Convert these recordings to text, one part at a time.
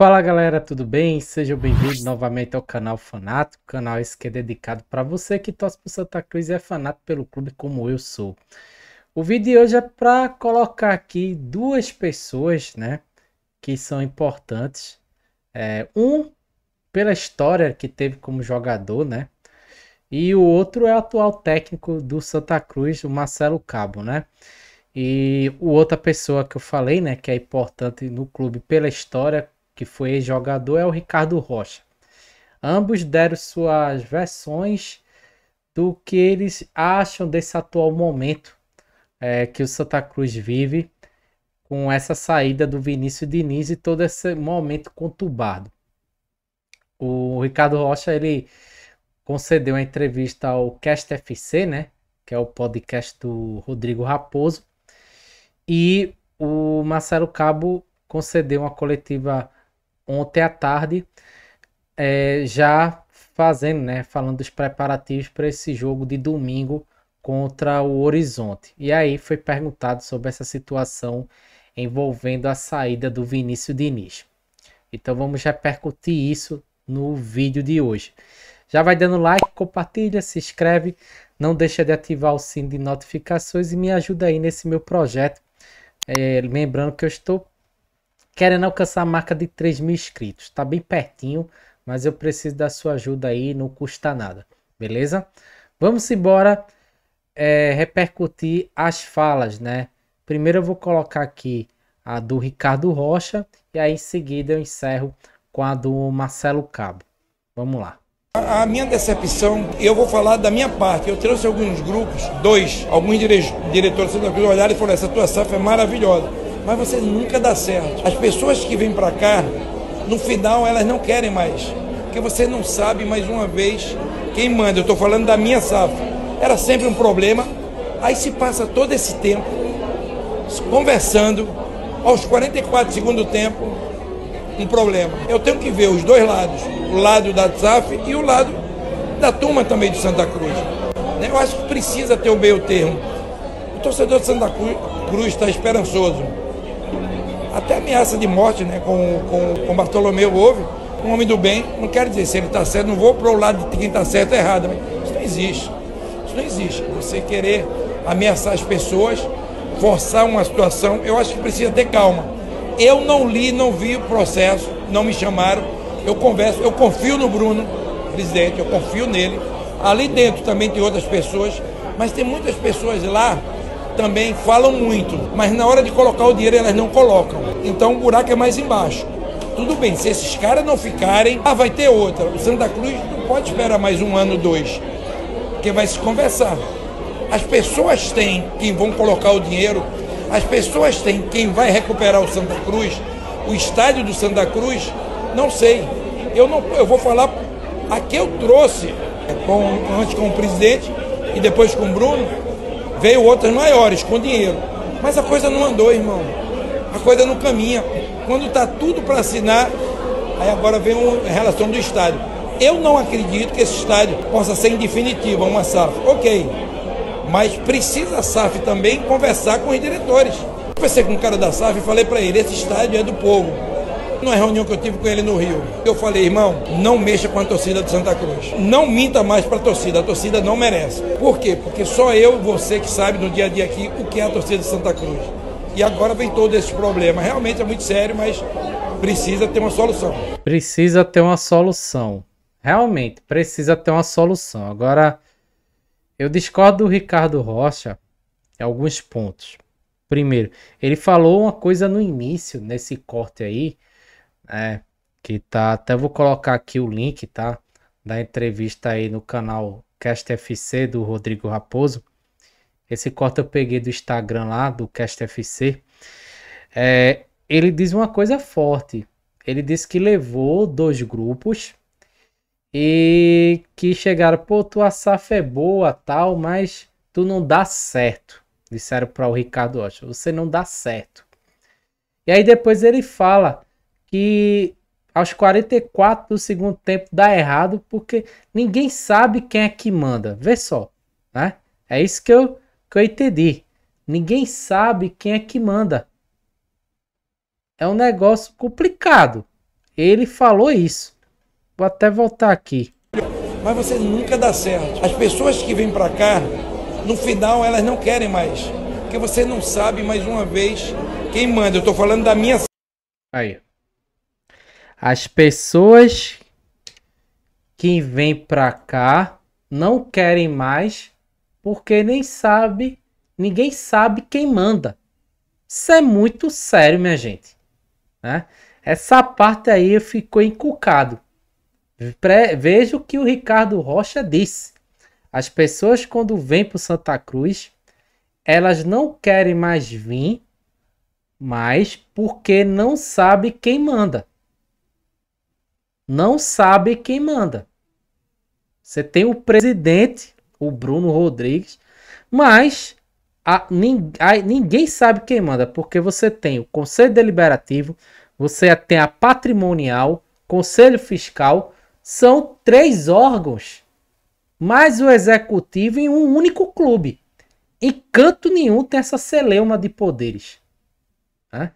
Fala galera, tudo bem? Sejam bem-vindos novamente ao canal Fanático, canal esse que é dedicado para você que torce por Santa Cruz e é fanático pelo clube como eu sou. O vídeo de hoje é para colocar aqui duas pessoas, né, que são importantes. Um pela história que teve como jogador, né, e o outro é o atual técnico do Santa Cruz, o Marcelo Cabo, né. E o outra pessoa que eu falei, né, que é importante no clube pela história, que foi ex-jogador, é o Ricardo Rocha. Ambos deram suas versões do que eles acham desse atual momento que o Santa Cruz vive com essa saída do Vinícius Diniz e todo esse momento conturbado. O Ricardo Rocha, ele concedeu uma entrevista ao Cast FC, né, que é o podcast do Rodrigo Raposo, e o Marcelo Cabo concedeu uma coletiva ontem à tarde, já fazendo, né, falando dos preparativos para esse jogo de domingo contra o Horizonte. E aí foi perguntado sobre essa situação envolvendo a saída do Vinícius Diniz. Então vamos repercutir isso no vídeo de hoje. Já vai dando like, compartilha, se inscreve, não deixa de ativar o sino de notificações e me ajuda aí nesse meu projeto. Lembrando que eu estou querendo alcançar a marca de 3.000 inscritos. Está bem pertinho, mas eu preciso da sua ajuda aí, não custa nada. Beleza? Vamos embora repercutir as falas, né? Primeiro eu vou colocar aqui a do Ricardo Rocha e aí em seguida eu encerro com a do Marcelo Cabo. Vamos lá. A minha decepção, eu vou falar da minha parte. Eu trouxe alguns grupos, alguns diretores do Santa Cruz olharam e falaram: essa tua SAF é maravilhosa, mas você nunca dá certo. As pessoas que vêm para cá, no final elas não querem mais, porque você não sabe mais uma vez quem manda. Eu estou falando da minha SAF. Era sempre um problema. Aí se passa todo esse tempo conversando, aos 44 segundos do tempo, um problema. Eu tenho que ver os dois lados, o lado da SAF e o lado da turma também de Santa Cruz. Eu acho que precisa ter o meio termo. O torcedor de Santa Cruz está esperançoso. Até ameaça de morte, né, com Bartolomeu houve. Um homem do bem, não quero dizer se ele está certo, não vou para o lado de quem está certo ou errado, mas isso não existe. Isso não existe. Você querer ameaçar as pessoas, forçar uma situação, eu acho que precisa ter calma. Eu não li, não vi o processo, não me chamaram, eu converso, eu confio no Bruno, presidente, eu confio nele. Ali dentro também tem outras pessoas, mas tem muitas pessoas lá também falam muito, mas na hora de colocar o dinheiro elas não colocam. Então o buraco é mais embaixo. Tudo bem, se esses caras não ficarem, vai ter outra. O Santa Cruz não pode esperar mais um ano, dois, porque vai se conversar. As pessoas têm quem vão colocar o dinheiro, as pessoas têm quem vai recuperar o Santa Cruz, o estádio do Santa Cruz, não sei. Eu vou falar, aqui eu trouxe, antes com o presidente e depois com o Bruno, veio outras maiores, com dinheiro. Mas a coisa não andou, irmão. A coisa não caminha. Quando está tudo para assinar, aí agora vem a relação do estádio. Eu não acredito que esse estádio possa ser em definitiva, uma SAF. Ok. Mas precisa a SAF também conversar com os diretores. Eu conversei com um cara da SAF e falei para ele: esse estádio é do povo. Numa reunião que eu tive com ele no Rio, eu falei: irmão, não mexa com a torcida do Santa Cruz. Não minta mais para a torcida não merece. Por quê? Porque só eu e você que sabe no dia a dia aqui o que é a torcida do Santa Cruz. E agora vem todo esse problema. Realmente é muito sério, mas precisa ter uma solução. Precisa ter uma solução. Realmente, precisa ter uma solução. Agora, eu discordo do Ricardo Rocha em alguns pontos. Primeiro, ele falou uma coisa no início, nesse corte aí, que tá, até vou colocar aqui o link, tá, da entrevista aí no canal Cast FC do Rodrigo Raposo. Esse corte eu peguei do Instagram lá, do Cast FC. Ele diz uma coisa forte. Ele disse que levou 2 grupos e que chegaram: pô, tua SAF é boa, tal, mas tu não dá certo. Disseram para o Ricardo Rocha: você não dá certo. E aí depois ele fala que aos 44 do segundo tempo dá errado porque ninguém sabe quem é que manda. Vê só, né? É isso que eu entendi. Ninguém sabe quem é que manda. É um negócio complicado. ele falou isso. Vou até voltar aqui. Mas você nunca dá certo. As pessoas que vêm para cá, no final elas não querem mais. Porque você não sabe, mais uma vez, quem manda. Eu estou falando da minha... Aí. As pessoas que vêm para cá não querem mais porque ninguém sabe quem manda. Isso é muito sério, minha gente, né? Essa parte aí ficou encucado. Veja o que o Ricardo Rocha disse. As pessoas, quando vêm para o Santa Cruz, elas não querem mais vir, mas porque não sabe quem manda. Não sabe quem manda. Você tem o presidente, o Bruno Rodrigues, mas ninguém sabe quem manda, porque você tem o Conselho Deliberativo, você tem a Patrimonial, Conselho Fiscal, são 3 órgãos, mais o Executivo em um único clube. Em canto nenhum tem essa celeuma de poderes, né?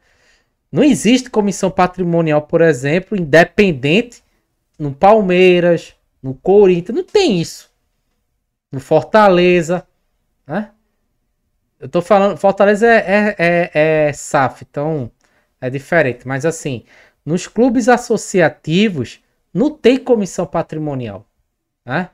Não existe comissão patrimonial, por exemplo, independente no Palmeiras, no Corinthians, não tem isso. No Fortaleza, né? Eu tô falando, Fortaleza é SAF, então é diferente. Mas assim, nos clubes associativos não tem comissão patrimonial, né?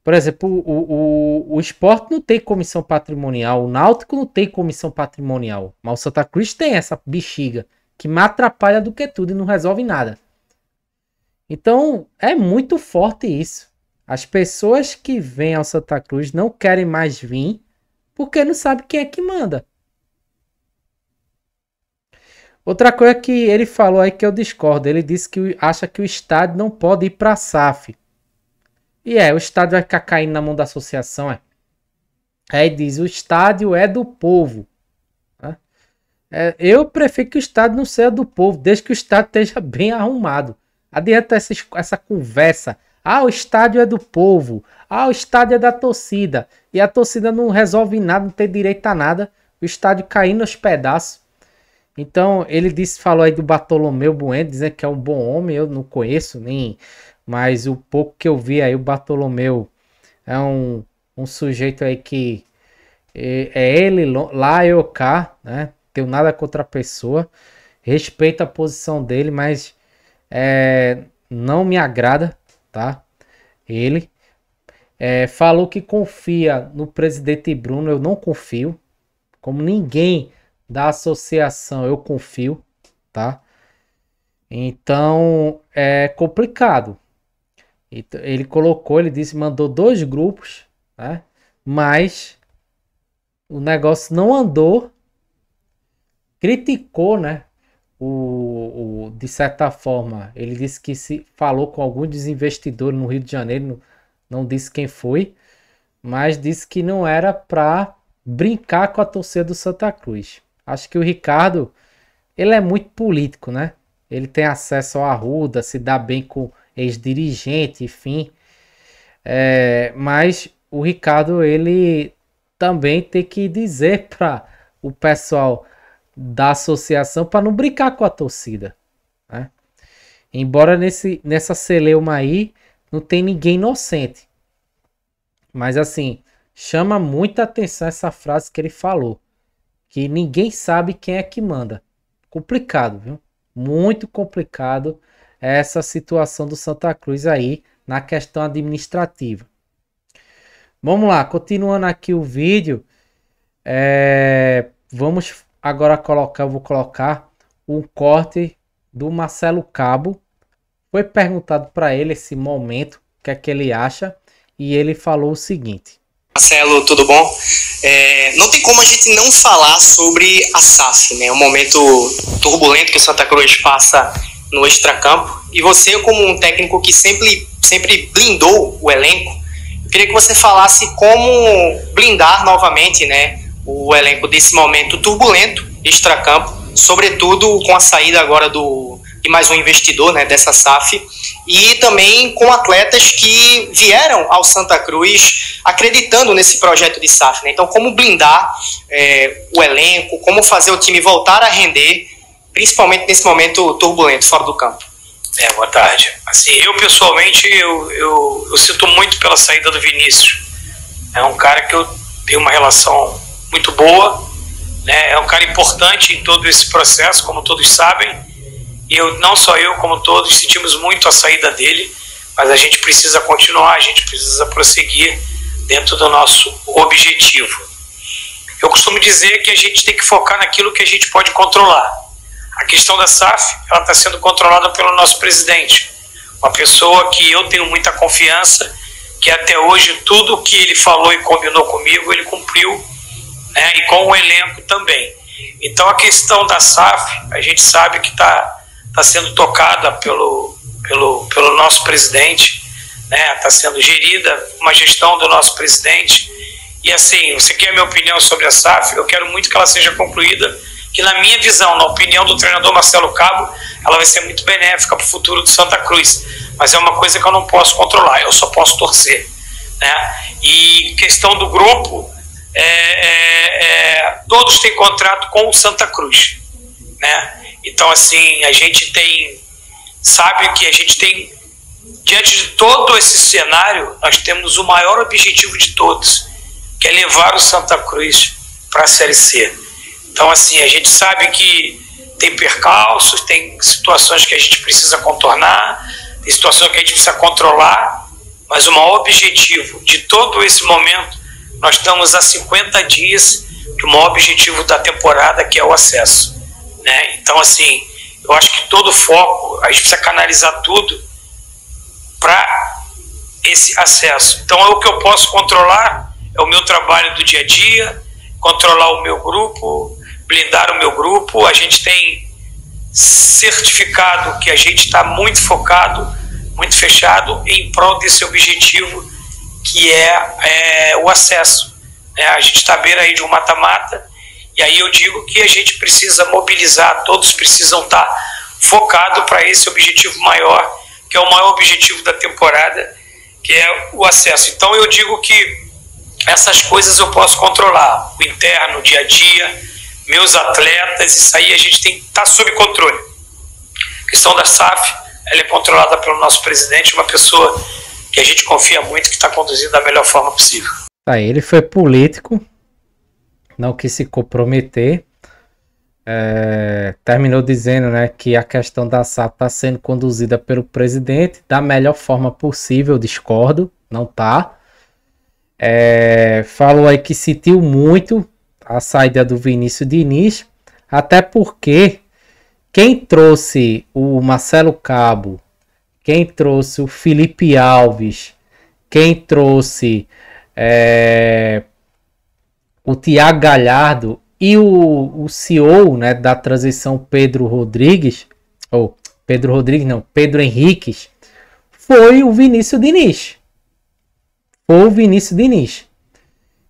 Por exemplo, o Sport não tem comissão patrimonial, o Náutico não tem comissão patrimonial, mas o Santa Cruz tem essa bexiga que mais atrapalha do que tudo e não resolve nada. Então é muito forte isso. As pessoas que vêm ao Santa Cruz não querem mais vir porque não sabe quem é que manda. Outra coisa que ele falou aí que eu discordo, ele disse que acha que o estádio não pode ir para a SAF. E o estádio vai ficar caindo na mão da associação, Aí diz, o estádio é do povo. Né? Eu prefiro que o estádio não seja do povo, desde que o estádio esteja bem arrumado. Adianta essa conversa. O estádio é do povo. O estádio é da torcida. E a torcida não resolve nada, não tem direito a nada. O estádio caindo aos pedaços. Então, ele falou aí do Bartolomeu Bueno, dizendo que é um bom homem. Eu não conheço nem... Mas o pouco que eu vi aí, o Bartolomeu é um sujeito aí que é ele lá, eu cá, né? Tenho nada contra a pessoa. Respeito a posição dele, mas não me agrada, tá? Ele falou que confia no presidente Bruno, eu não confio. Como ninguém da associação, eu confio, tá? Então, é complicado. Ele mandou 2 grupos, né? Mas o negócio não andou. Criticou, né? De certa forma, ele disse que falou com alguns dos investidores no Rio de Janeiro, não disse quem foi, mas disse que não era para brincar com a torcida do Santa Cruz. Acho que o Ricardo, ele é muito político, né? Ele tem acesso ao Arruda, se dá bem com ex-dirigente, enfim. Mas o Ricardo, ele também tem que dizer para o pessoal da associação para não brincar com a torcida, né? Embora nessa celeuma aí não tem ninguém inocente. Mas assim, chama muita atenção essa frase que ele falou. Que ninguém sabe quem é que manda. Complicado, viu? Muito complicado essa situação do Santa Cruz aí na questão administrativa. Vamos lá, continuando aqui o vídeo. Vamos agora vou colocar um corte do Marcelo Cabo. Foi perguntado para ele esse momento, o que é que ele acha, e ele falou o seguinte. Marcelo, tudo bom? Não tem como a gente não falar sobre a SAF, né? Um momento turbulento que o Santa Cruz passa no extracampo. E você, como um técnico que sempre blindou o elenco, eu queria que você falasse como blindar novamente, né, o elenco desse momento turbulento, extracampo, sobretudo com a saída agora de mais um investidor, né, dessa SAF, e também com atletas que vieram ao Santa Cruz acreditando nesse projeto de SAF, né? Então, como blindar o elenco, como fazer o time voltar a render, principalmente nesse momento turbulento fora do campo. Boa tarde. Assim, eu pessoalmente, eu sinto muito pela saída do Vinícius. É um cara que eu tenho uma relação muito boa, né? É um cara importante em todo esse processo, como todos sabem. E não só eu, como todos, sentimos muito a saída dele, mas a gente precisa continuar, a gente precisa prosseguir dentro do nosso objetivo. Eu costumo dizer que a gente tem que focar naquilo que a gente pode controlar. A questão da SAF, ela está sendo controlada pelo nosso presidente, uma pessoa que eu tenho muita confiança, que até hoje tudo que ele falou e combinou comigo, ele cumpriu, né, e com o elenco também. Então a questão da SAF, a gente sabe que está sendo tocada pelo nosso presidente, né, está sendo gerida uma gestão do nosso presidente. E assim, você quer a minha opinião sobre a SAF? Eu quero muito que ela seja concluída, que na minha visão, na opinião do treinador Marcelo Cabo, ela vai ser muito benéfica para o futuro do Santa Cruz. Mas é uma coisa que eu não posso controlar, eu só posso torcer, né? E questão do grupo, todos têm contrato com o Santa Cruz, né? Então assim, a gente sabe que a gente tem, diante de todo esse cenário, nós temos o maior objetivo de todos, que é levar o Santa Cruz para a Série C. Então, assim, a gente sabe que tem percalços, tem situações que a gente precisa contornar, tem situações que a gente precisa controlar, mas o maior objetivo de todo esse momento, nós estamos há 50 dias do maior objetivo da temporada, que é o acesso, né? Então, assim, eu acho que todo o foco, a gente precisa canalizar tudo para esse acesso. Então, o que eu posso controlar é o meu trabalho do dia a dia, controlar o meu grupo, blindar o meu grupo. A gente tem certificado que a gente está muito focado, muito fechado em prol desse objetivo, que é o acesso. A gente está à beira aí de um mata-mata, e aí eu digo que a gente precisa mobilizar, todos precisam estar focados para esse objetivo maior, que é o maior objetivo da temporada, que é o acesso. Então eu digo que essas coisas eu posso controlar, o interno, o dia a dia, meus atletas, isso aí a gente tem que estar sob controle. A questão da SAF, ela é controlada pelo nosso presidente, uma pessoa que a gente confia muito, que está conduzindo da melhor forma possível. Ele foi político, não quis se comprometer, terminou dizendo, né, que a questão da SAF está sendo conduzida pelo presidente da melhor forma possível. Discordo, não tá. Falou aí que sentiu muito a saída do Vinícius Diniz, até porque quem trouxe o Marcelo Cabo, quem trouxe o Felipe Alves, quem trouxe o Thiago Galhardo e o CEO, né, da transição, Pedro Henriques, foi o Vinícius Diniz.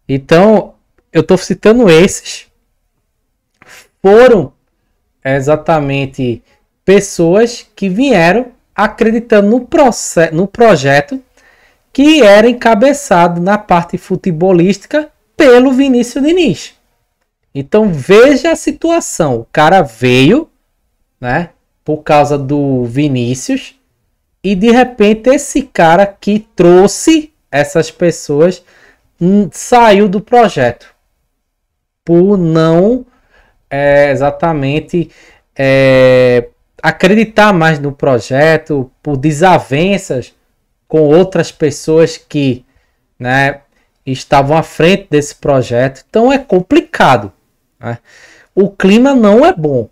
Então, eu estou citando esses. Foram exatamente pessoas que vieram acreditando no projeto que era encabeçado na parte futebolística pelo Vinícius Diniz. Então veja a situação. O cara veio, né, por causa do Vinícius, e de repente esse cara que trouxe essas pessoas saiu do projeto por não exatamente acreditar mais no projeto, por desavenças com outras pessoas que, né, estavam à frente desse projeto. Então é complicado, né? O clima não é bom.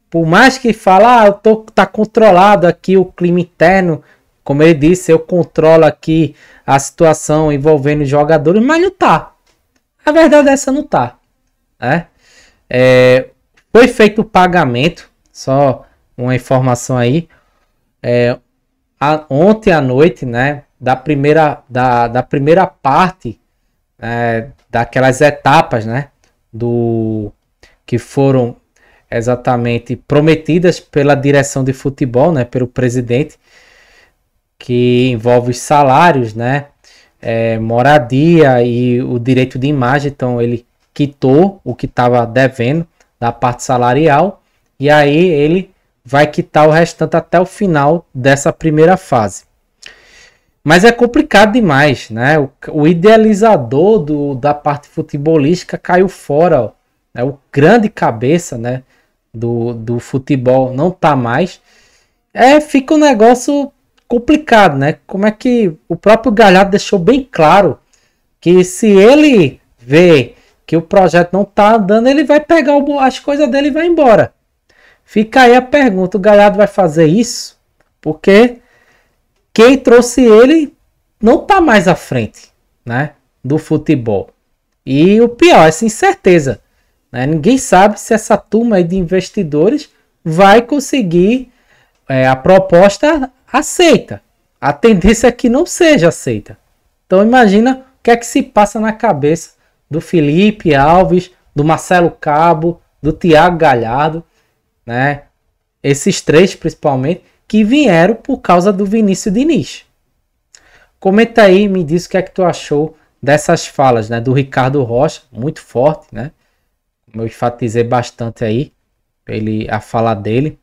Por mais que fala, tá controlado aqui o clima interno, como ele disse, eu controlo aqui a situação envolvendo os jogadores, mas não tá. A verdade é essa, não tá, né? Foi feito o pagamento, só uma informação aí, ontem à noite, né, da primeira parte, daquelas etapas, né, que foram exatamente prometidas pela direção de futebol, né, pelo presidente, que envolve os salários, né, moradia e o direito de imagem. Então ele quitou o que estava devendo da parte salarial, e aí ele vai quitar o restante até o final dessa primeira fase. Mas é complicado demais, né? O idealizador da parte futebolística caiu fora, ó, né? O grande cabeça, né, do futebol não tá mais. Fica um negócio complicado, né? Como é que o próprio Galhardo deixou bem claro que se ele vê que o projeto não tá andando, ele vai pegar as coisas dele e vai embora. Fica aí a pergunta, o Galhardo vai fazer isso? Porque quem trouxe ele não tá mais à frente, né, do futebol. E o pior, essa incerteza, né? Ninguém sabe se essa turma aí de investidores vai conseguir a proposta aceita. A tendência é que não seja aceita. Então imagina o que é que se passa na cabeça do Felipe Alves, do Marcelo Cabo, do Thiago Galhardo, né? Esses três principalmente, que vieram por causa do Vinícius Diniz. Comenta aí, me diz o que é que tu achou dessas falas, né? Do Ricardo Rocha, muito forte, né? Como eu enfatizei bastante aí, a fala dele.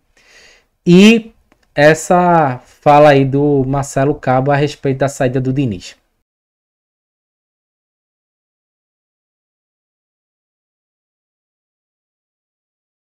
E essa fala aí do Marcelo Cabo a respeito da saída do Diniz.